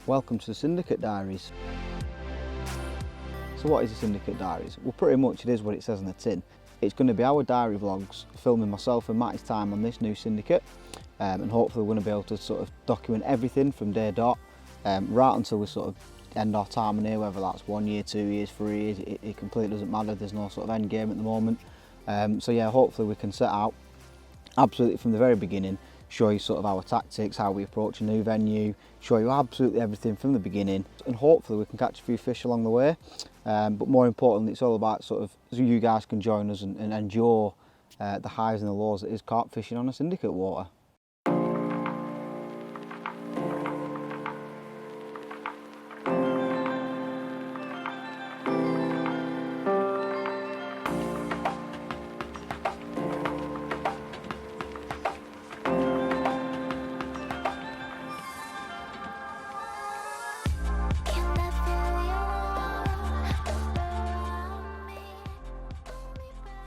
Welcome to the Syndicate Diaries. So what is the Syndicate Diaries? Well, pretty much it is what it says on the tin. It's going to be our diary vlogs, filming myself and Matty's time on this new syndicate, and hopefully we're going to be able to sort of document everything from day dot, right until we sort of end our time on here, whether that's 1 year, 2 years, 3 years, it completely doesn't matter. There's no sort of end game at the moment. So yeah, hopefully we can set out absolutely from the very beginning, show you sort of our tactics, how we approach a new venue, show you absolutely everything from the beginning, and hopefully we can catch a few fish along the way. But more importantly, it's all about sort of so you guys can join us and endure the highs and the lows that is carp fishing on a syndicate water.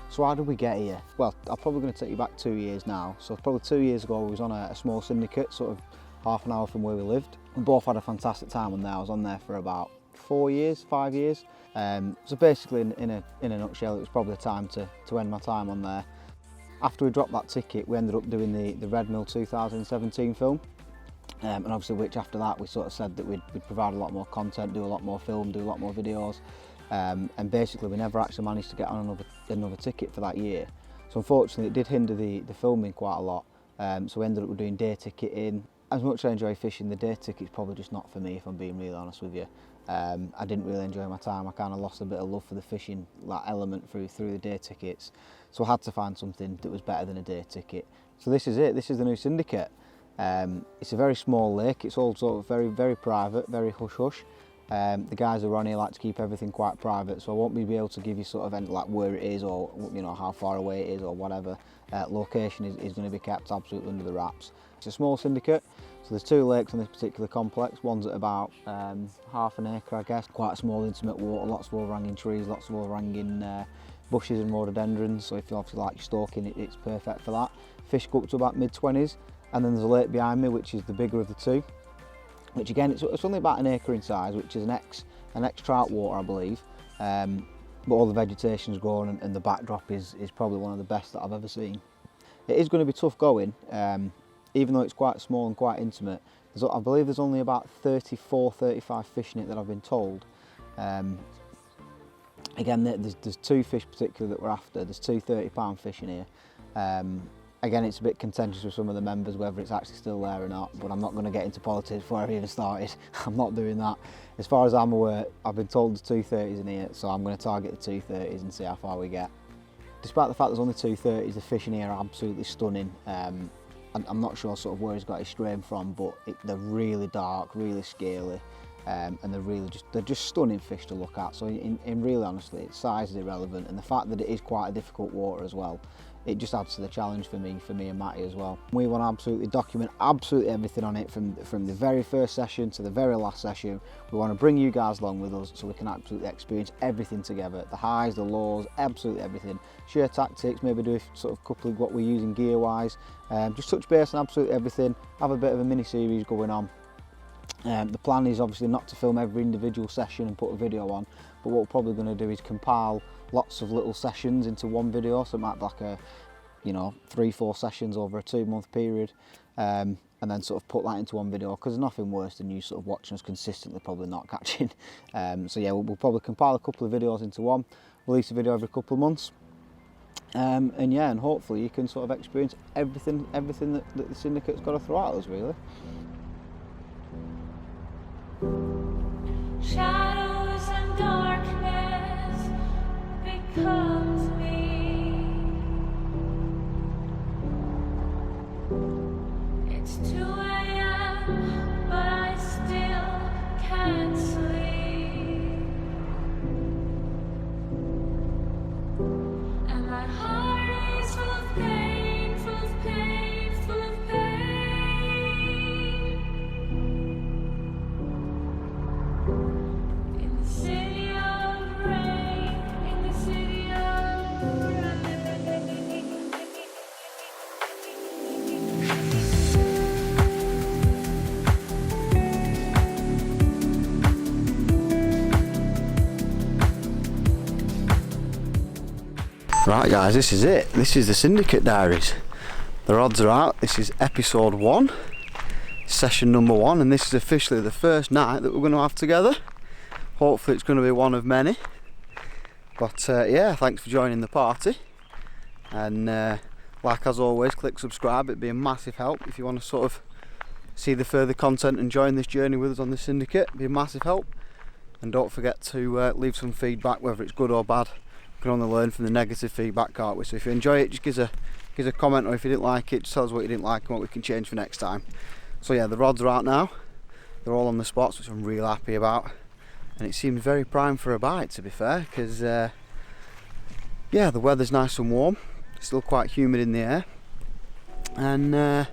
So how did we get here? Well, I'm probably going to take you back 2 years now. So probably 2 years ago we was on a small syndicate, sort of half an hour from where we lived. We both had a fantastic time on there. I was on there for about 4 years, 5 years. So basically in a nutshell, it was probably the time to end my time on there. After we dropped that ticket, we ended up doing the Red Mill 2017 film. And obviously which after that we sort of said that we'd provide a lot more content, do a lot more film, do a lot more videos. And basically we never actually managed to get on another ticket for that year. So unfortunately it did hinder the filming quite a lot. So we ended up doing day ticketing. As much as I enjoy fishing, the day ticket's probably just not for me, if I'm being really honest with you. I didn't really enjoy my time. I kind of lost a bit of love for the fishing element through the day tickets. So I had to find something that was better than a day ticket. So this is it, this is the new syndicate. It's a very small lake, it's all sort of very, very private, very hush-hush. The guys who are on here like to keep everything quite private, so I won't be able to give you sort of like where it is or how far away it is or whatever. Location is going to be kept absolutely under the wraps. It's a small syndicate, so there's 2 lakes on this particular complex. One's at about half an acre, I guess. Quite a small intimate water, lots of overhanging trees, lots of overhanging bushes and rhododendrons, so if you obviously like your stalking, it's perfect for that. Fish go up to about mid-20s, and then there's a lake behind me which is the bigger of the two, which again it's only about an acre in size, which is an ex trout water, I believe. But all the vegetation's grown and the backdrop is probably one of the best that I've ever seen. It is going to be tough going, even though it's quite small and quite intimate. I believe there's only about 34, 35 fish in it that I've been told. Again, there's 2 fish particularly that we're after. There's 2 30-pound fish in here. Again, it's a bit contentious with some of the members whether it's actually still there or not, but I'm not going to get into politics before I've even started. I'm not doing that. As far as I'm aware, I've been told there's 2 30s in here, so I'm going to target the 2 30s and see how far we get. Despite the fact there's only 2 30s, the fish in here are absolutely stunning. I'm not sure sort of where he's got his strain from, but they're really dark, really scaly, and they're just stunning fish to look at. So in really honestly, size is irrelevant, and the fact that it is quite a difficult water as well, it just adds to the challenge for me and Matty as well. We want to absolutely document absolutely everything on it from the very first session to the very last session. We want to bring you guys along with us so we can absolutely experience everything together. The highs, the lows, absolutely everything. Share tactics, maybe do sort of couple of what we're using gear wise. Just touch base on absolutely everything. Have a bit of a mini series going on. The plan is obviously not to film every individual session and put a video on, but what we're probably going to do is compile lots of little sessions into one video, so it might be like a 3-4 sessions over a 2-month period, and then sort of put that into one video, because there's nothing worse than you sort of watching us consistently probably not catching. So yeah, we'll probably compile a couple of videos into one, release a video every couple of months, and yeah, and hopefully you can sort of experience everything that the syndicate's got to throw at us, really. Shadows and darkness becomes me. It's 2 a.m. but I still can't sleep, and my heart is full of pain, full of pain, full of pain. In the city of rain, in the city of rain. Right guys, this is it. This is the Syndicate Diaries. The rods are out. This is episode 1, session number 1, and this is officially the first night that we're going to have together. Hopefully it's going to be one of many. But yeah, thanks for joining the party. And like as always, click subscribe. It'd be a massive help if you want to sort of see the further content and join this journey with us on the Syndicate. It'd be a massive help. And don't forget to leave some feedback, whether it's good or bad. We can only learn from the negative feedback, can't we? So if you enjoy it, just give us a comment, or if you didn't like it, just tell us what you didn't like and what we can change for next time. So yeah, the rods are out now. They're all on the spots, which I'm real happy about. And it seems very prime for a bite, to be fair, because yeah, the weather's nice and warm. It's still quite humid in the air. And yeah,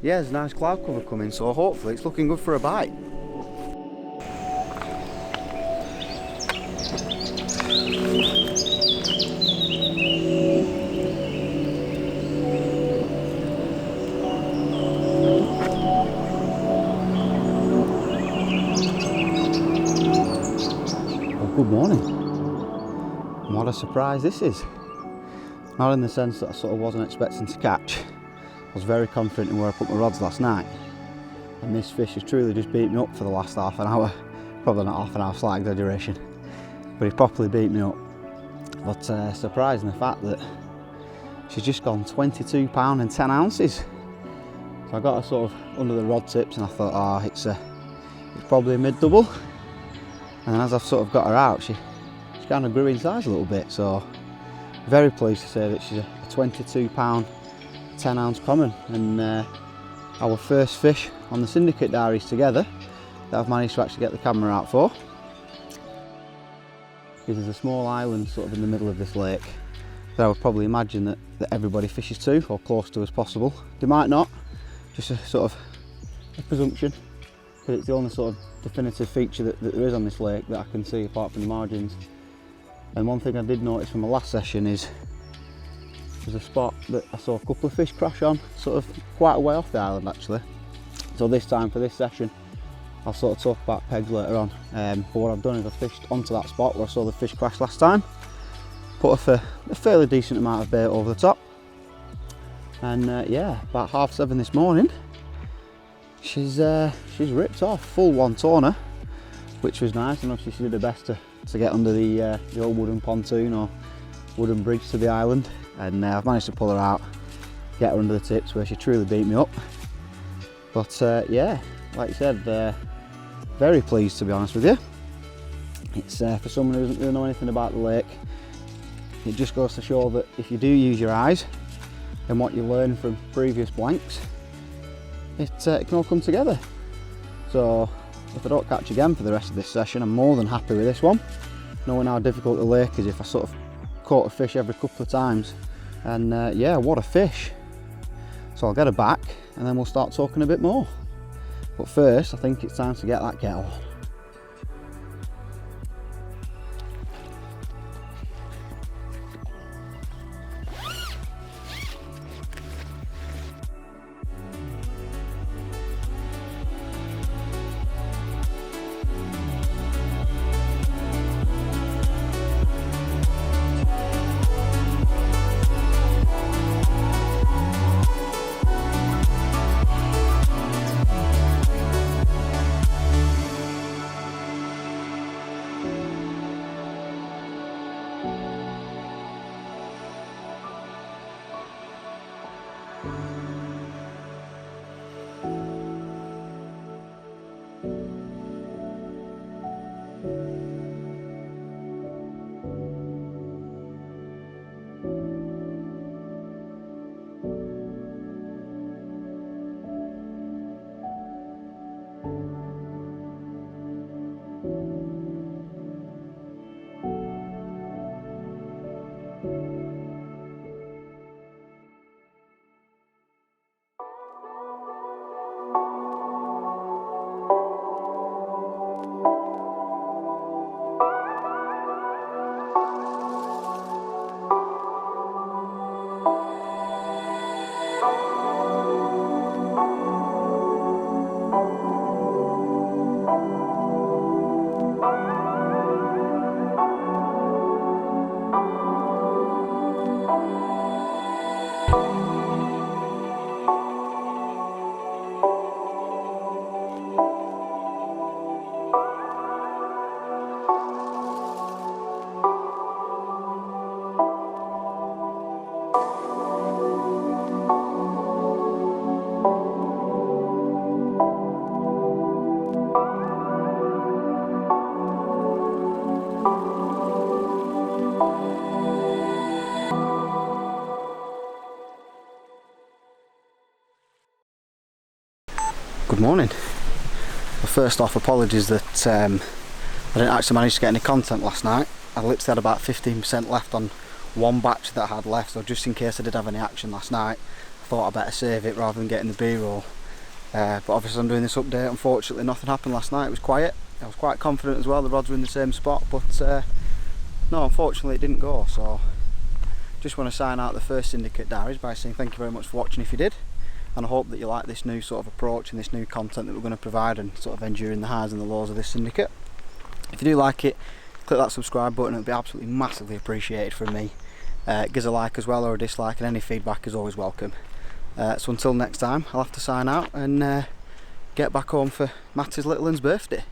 there's a nice cloud cover coming, so hopefully it's looking good for a bite. Good morning. And what a surprise this is. Not in the sense that I sort of wasn't expecting to catch. I was very confident in where I put my rods last night. And this fish has truly just beat me up for the last half an hour. Probably not half an hour, slight exaggeration. But he properly beat me up. But surprising the fact that she's just gone £22 and 10 ounces. So I got her sort of under the rod tips and I thought, oh, it's probably a mid-double. And then as I've sort of got her out, she kind of grew in size a little bit, so very pleased to say that she's a £22 10 ounce common, and our first fish on the Syndicate Diaries together that I've managed to actually get the camera out for. This is a small island sort of in the middle of this lake that I would probably imagine that everybody fishes to, or close to as possible. They might not, just a sort of a presumption, because it's the only sort of definitive feature that there is on this lake that I can see apart from the margins. And one thing I did notice from my last session is there's a spot that I saw a couple of fish crash on, sort of quite a way off the island actually. So this time for this session, I'll sort of talk about pegs later on. But what I've done is I've fished onto that spot where I saw the fish crash last time, put a fairly decent amount of bait over the top, and yeah, about 7:30 this morning, she's ripped off, full one toner, which was nice, and obviously she did her best to get under the old wooden pontoon or wooden bridge to the island, and I've managed to pull her out, get her under the tips where she truly beat me up. But yeah, like I said, very pleased to be honest with you. It's for someone who doesn't really know anything about the lake, it just goes to show that if you do use your eyes and what you learn from previous blanks, it can all come together. So if I don't catch again for the rest of this session, I'm more than happy with this one, knowing how difficult the lake is if I sort of caught a fish every couple of times. And yeah, what a fish. So I'll get her back and then we'll start talking a bit more. But first, I think it's time to get that kettle on. Good morning. Well, first off, apologies that I didn't actually manage to get any content last night. I literally had about 15% left on one batch that I had left, so just in case I did have any action last night, I thought I'd better save it rather than getting the B-roll. But obviously I'm doing this update. Unfortunately nothing happened last night, it was quiet. I was quite confident as well, the rods were in the same spot, but no, unfortunately it didn't go. So just want to sign out the first Syndicate Diaries by saying thank you very much for watching if you did. And I hope that you like this new sort of approach and this new content that we're going to provide and sort of enduring the highs and the lows of this syndicate. If you do like it, click that subscribe button, it'll be absolutely massively appreciated from me. Give us a like as well, or a dislike, and any feedback is always welcome. So until next time, I'll have to sign out and get back home for Matty's little one's birthday.